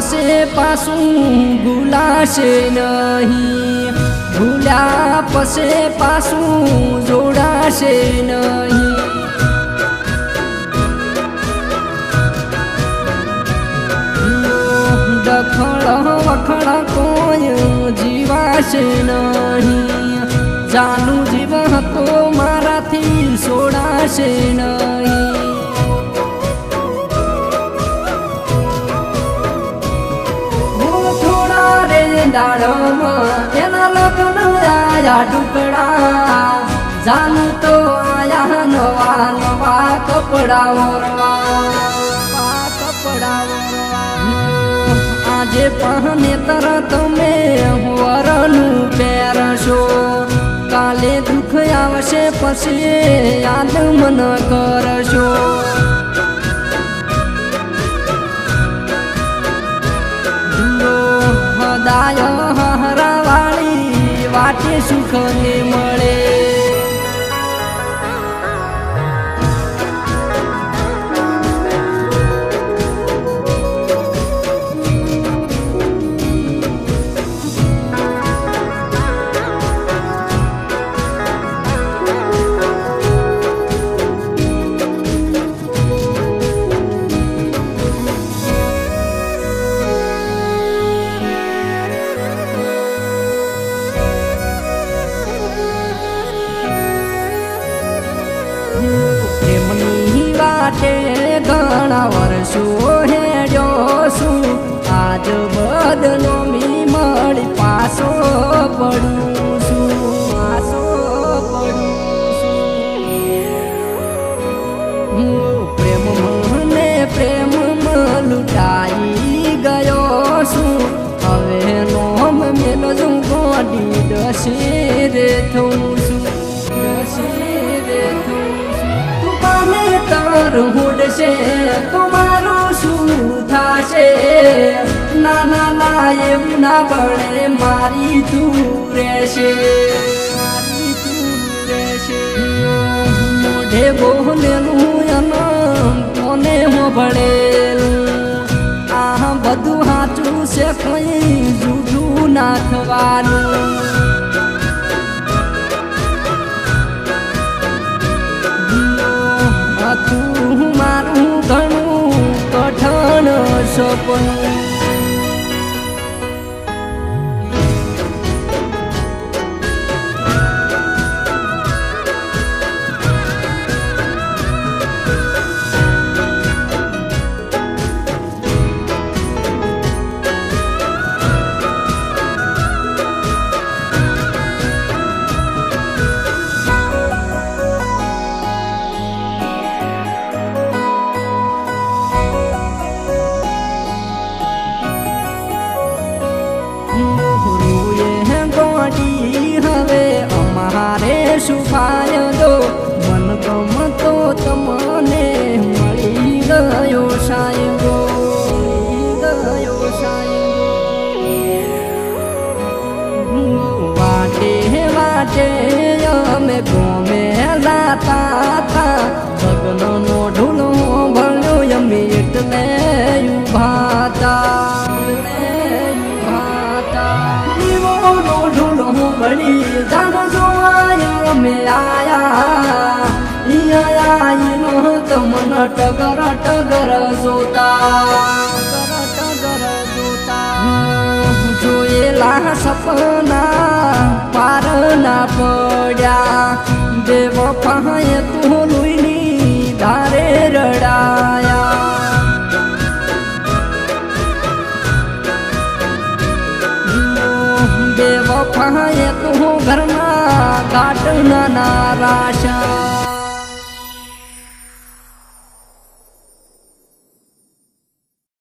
पसे पासूं भूलाशे नहीं, भूल्या पसे पासूं जोड़ाशे नहीं। डखड़ वखड़ कोई जीवाशे नहीं, जानू जीव तो माराथी सोड़ाशे नहीं। एना लग्न आया टुकड़ा, जानू तो आया नवा नवा कपड़ा वरवा, आजे पहने तरत में वरनु पेरशो, काले दुख आवशे पछी याद मन करशो। दाय हरावाली वाटे सुख ने मळे, घणा वर्षो हेड्यो छू, आज बदनामी मळी पासो पडूं छू, पासो पडूं छू। प्रेम મને પ્રેમ લૂંટાઈ ગયો છું, હવે નોમ મેલજું ગોડી ડસે રે થઉં છું, ડસે રે થઉં છું। તું પામે તારું હુડશે તમારું શું થાશે, ના ના ના એવું ના બળે મારી તું રહેશે, મારી તું રહેશે। મોઢે બોલેલું અને કોને ભળેલું, આ બધું સાચું છે કઈ જૂઠું નાખવાનું। તું મારું ઘણું કઠણ સપનું, હવે અમારે શું ફાયદો, મન ગમતો તમને મળી ગયો સાહેબો, ગયો સાહેબો। વાટે વાટે અમે ગમે જાતા તા, લગ્નનો ઢોલો ભણ્યો અમે એટલે ઉભા તા, बड़ी जान जो आया में आया, नो तो मन टगर टगर जोता, टगर जोता। जोएला सपना पार ना पड्या, बेवफाए तू